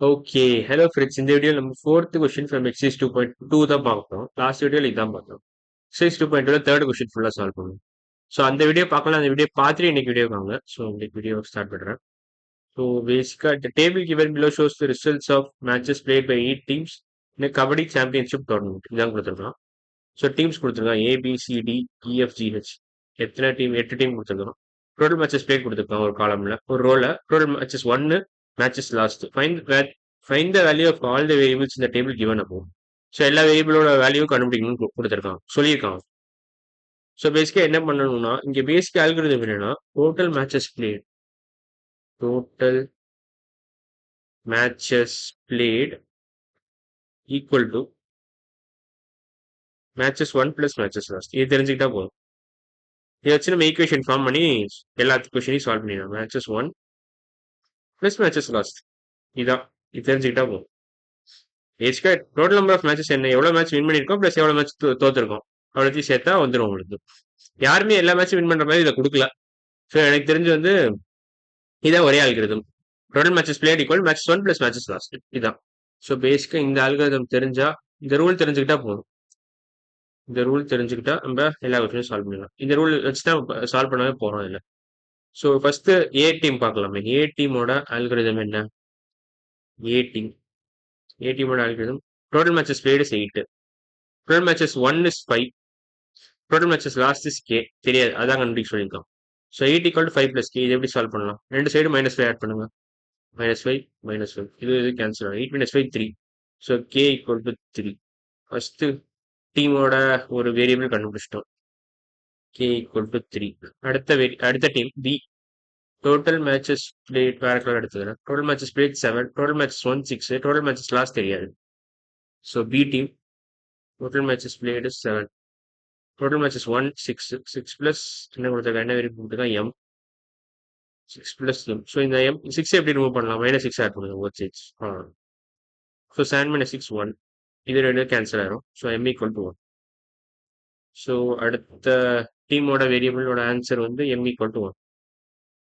Okay. Hello friends. இந்த வீடியோல நம்ம 4த் கொஸ்டின் ஃப்ரம் எக்ஸர்சைஸ் 2.2 தான் பார்க்க போறோம். லாஸ்ட் வீடியோல இதான் பார்த்தோம். எக்ஸர்சைஸ் 2.2ல 3rd கொஸ்டின் ஃபுல்லா சால்வ் பண்ணுவோம். ஸோ அந்த வீடியோ பார்க்கலாம். அந்த வீடியோ பார்த்துட்டு இன்னைக்கு வீடியோ வாங்க. ஸோ இன்னைக்கு வீடியோ ஸ்டார்ட் பண்றேன். ஸோ பேசிக்கா the table given below shows the results of matches played by 8 teams in a kabaddi championship tournament. இதான் கொடுத்துருக்கான். ஸோ டீம்ஸ் கொடுத்துருக்கான் ABCDEFGH. எத்தனை டீம்? 8 டீம் கொடுத்துருக்கான். டோட்டல் மேட்சஸ் பிளேட் கொடுத்துருக்கான் ஒரு காலம்ல. ஒரு ரோல total matches 1 matches lost. Find the value of all the variables இந்த டேபிள் கிவன் அப்போ. ஸோ எல்லா வேரியபிளோட வேல்யூ கண்டுபிடிக்கணும்னு கொடுத்துருக்கான், சொல்லியிருக்கான். ஸோ பேசிக்கா என்ன பண்ணணும்னா, இங்க பேசிக் ஆல்கிரிதம் என்னன்னா, total matches plate total matches played equal to matches 1 plus matches last. இது தெரிஞ்சுக்கிட்டா போதும். இதை வச்சு நம்ம ஈக்குவேஷன் ஃபார்ம் பண்ணி எல்லா கொஸ்டினையும் சால்வ் பண்ணிடலாம். Matches 1 plus matches last. இதான், இது தெரிஞ்சுக்கிட்டா போதும். பேசிக்கா டோட்டல் நம்பர் ஆஃப் மேட்சஸ் என்ன, எவ்வளவு மேட்ச் வின் பண்ணிருக்கோம் பிளஸ் எவ்வளவு மேட்ச் தோத்துருக்கோம், அவ்வளோத்தையும் சேர்த்தா வந்துடும் உங்களுக்கு. யாருமே எல்லா மேட்சும் வின் பண்ற மாதிரி இதை கொடுக்கல. ஸோ எனக்கு தெரிஞ்சு வந்து இதான் ஒரே algorithm. Total matches played equal matches 1 plus matches last. இதான். ஸோ பேசிக்கா இந்த ஆல்கிரிதம் தெரிஞ்சா, இந்த ரூல் தெரிஞ்சுக்கிட்டா போதும். இந்த ரூல் தெரிஞ்சுக்கிட்டா நம்ம எல்லா கொஸ்டினும் சால்வ் பண்ணலாம். இந்த ரூல் வச்சு தான் சால்வ் பண்ணவே போறோம் இதுல. ஸோ ஃபர்ஸ்ட் ஏ டீம் பார்க்கலாமே. ஏ டீமோட ஆல்கிரிதம் என்ன? ஏ டீம் ஏ டீமோட algorithm total matches plate is 8, total matches 1 is 5, total matches last is K. தெரியாது, அதான் கண்டுபிடிக்க சொல்லியிருக்கோம். So 8 equal to 5 plus K. இது எப்படி சால்வ் பண்ணலாம்? ரெண்டு சைடு -5 ஆட் பண்ணுங்க. -5 -5 இது கேன்சல் ஆகும். 8 - 5 3. So K equal to 3. First டீமோட ஒரு வேரியபிள் கண்டுபிடிச்சிட்டோம். K equal to 3. அடுத்த team B. Total matches played வேற கலர் எடுத்துக்கிறேன். Total matches played 7, total matches 1 6, total matches lost தெரியாது. So B team total matches played 7, total matches 1 6, 6 plus என்ன கொடுத்துருக்கா, என்ன வேரியபிள் கொடுத்துருக்கா, எம் 6 பிளஸ் எம். ஸோ இந்த M 6 எப்படி ரிமூவ் பண்ணலாம்? -6 ஆட் பண்ணுங்க போத் சைட்ஸ். ஸோ 7 - 6 1. இது ரெண்டு கேன்சல் ஆயிரும். So M equal to 1. So அடுத்த டீமோட வேரியபிளோட ஆன்சர் வந்து எம் ஈக்குவல் டு 1.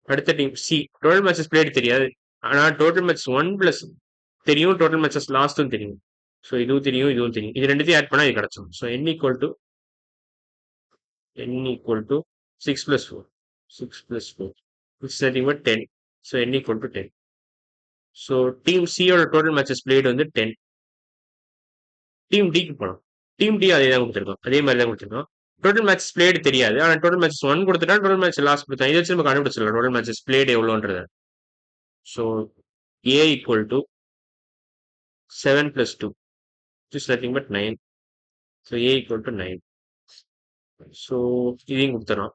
அடுத்த team C. Total matches plate தெரியாது, ஆனா டோட்டல் மேட்சஸ் 1 பிளஸ் தெரியும், டோட்டல் மேட்சஸ் லாஸ்ட்டும் தெரியும். ஸோ இதுவும் தெரியும், இதுவும் தெரியும். இது ரெண்டுத்தையும் ஆட் பண்ணா இது கிடைச்சிடும். So n equal to 6 plus 4. 6 plus 4 which is nothing but 10. So n equal to 10. So team C ஓட டோட்டல் மேட்சஸ் பிளேட் வந்து 10. டீம் டிக்கு போனோம். டீம் டி அதே தான் கொடுத்துருக்கோம், அதே மாதிரி தான் கொடுத்துருக்கோம். டோட்டல் மேட்சஸ் பிளேட் தெரியாது, ஆனா டோட்டல் மேட்சஸ் 1 கொடுத்துட்டா டோட்டல் மேட்ச் லாஸ்ட் கொடுத்தா. இதை வச்சு நம்ம கண்டுபிடிச்சிடலாம் டோட்டல் மேட்சஸ் பிளேட் எவ்வளோன்றது. So A equal to 7 plus 2 which is nothing but 9. So A equal to 9. So இதையும் கொடுத்துறோம்.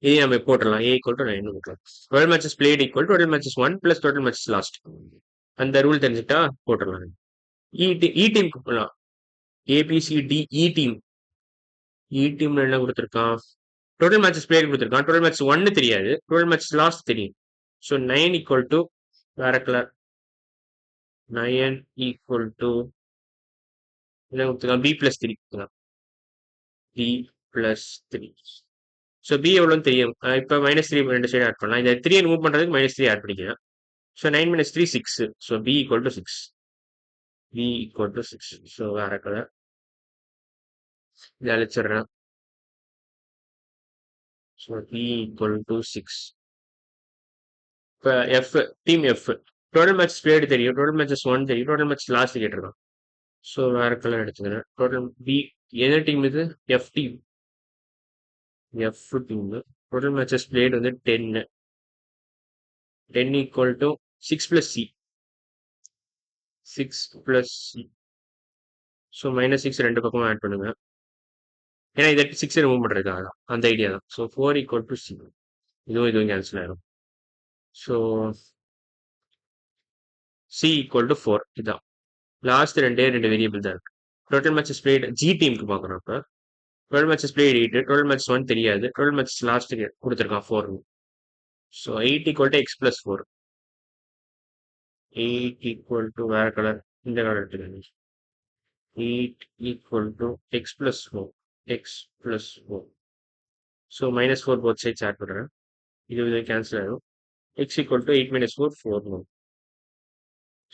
இதையும் நம்ம போட்டுடலாம். A ஈக்குவல் டு 9 கொடுக்கலாம். Total matches played equal total matches 1 plus total matches last. அந்த ரூல் தெரிஞ்சுட்டா போட்டுடலாம். இ டீமுக்கு போகலாம். ABCDE team. இ டீம்ல என்ன கொடுத்துருக்கான்? டோட்டல் மேட்சஸ் பிளேட் கொடுத்துருக்கான். டோட்டல் மேட்ச் 1 தெரியாது, டோட்டல் மேட்ச் லாஸ்ட் தெரியும். ஸோ 9 ஈக்குவல் டு வேற கலர். 9 ஈக்குவல் டு என்ன கொடுத்துருக்கான்? B பிளஸ் 3 கொடுத்துருக்கான். B plus 3. ஸோ B எவ்வளோன்னு தெரியும். இப்போ -3 ரெண்டு சைடு ஆட் பண்ணலாம். இந்த 3 ரிமூவ் பண்ணுறதுக்கு -3 ஆட் பண்ணிக்கலாம். So 9 - 3 6. So B equal to 6. B equal to 6. So வேற கலர் இதை அழிச்சிடுறேன். So B equal to 6. இப்போ F team F total match played தெரியும், டோட்டல் மேட்சஸ் 1 தெரியும், டோட்டல் மேட்ச் லாஸ்ட் கேட்டிருக்கோம். ஸோ வேற கலர் எடுத்துக்கிறேன். Total B. எந்த டீம் இது? F team. F team total matches played வந்து 10. 10 equal to 6 plus C. 6 plus C. So -6 ரெண்டு பக்கமும் ஆட் பண்ணுங்க. ஏன்னா இதை 6 ரிமூவ் பண்ணுறதுக்காக தான், அந்த ஐடியா தான். So 4 equal to C. இதுவும் கேன்சல் ஆயிரும். So C equal to 4. இதுதான் லாஸ்ட் ரெண்டு வேரியபிள் தான் இருக்கு. டோட்டல் மேட்சஸ் பிளேட் ஜி டீமுக்கு பார்க்குறோம். இப்போ 12 மேட்சஸ் பிளேட் 8, 12 மேட்சஸ் 1 தெரியாது, 12 மேட்சஸ் லாஸ்ட் கொடுத்துருக்கான் 4. So 8 equal to X plus 4. 8 equal to வேற கலர், இந்த கலர் எடுத்துக்கோங்க. 8 equal to X plus 4. X plus 4. So -4 both sides add பண்ணுறேன். இது கேன்சல் ஆகும். X equal to 8 - 4 4.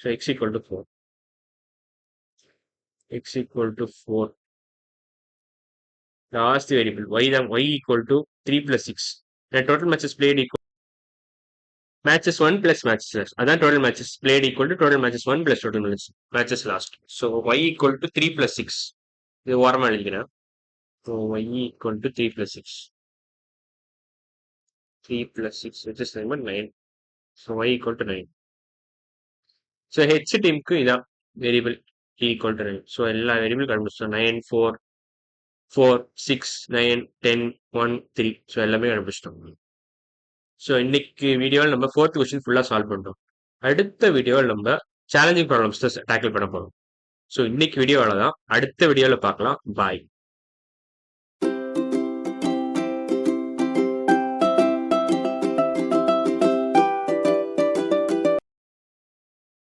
So X equal to 4. X equal to 4. Last variable Y தான். Y equal to 3 + 6. Total matches played equal matches 1 plus matches last. அதான் total matches played equal to total matches 1 plus total matches last. So y equal to 3 plus 6. இது ஓரமா எழுதிக்கிறேன். So y equal to 3 plus 6. 3 plus 6 which is 9. So y equal to 9. So h டீமுக்கு இதான் variable equal to 9. So எல்லா variable கண்டுபிடிச்சோம். 9, 4, 4, 6, 9, 10, 1, 3. So எல்லாமே கண்டுபிடிச்சிட்டோம். So இன்னைக்கு வீடியோவில் நம்ம 4th கொஸ்டின் ஃபுல்லாக சால்வ் பண்ணிட்டோம். அடுத்த வீடியோவில் நம்ம சேலஞ்சிங் ப்ராப்ளம்ஸ் தான் டேக்கிள் பண்ண போகிறோம். ஸோ இன்னைக்கு வீடியோவில் தான். அடுத்த வீடியோவில் பார்க்கலாம். பாய்.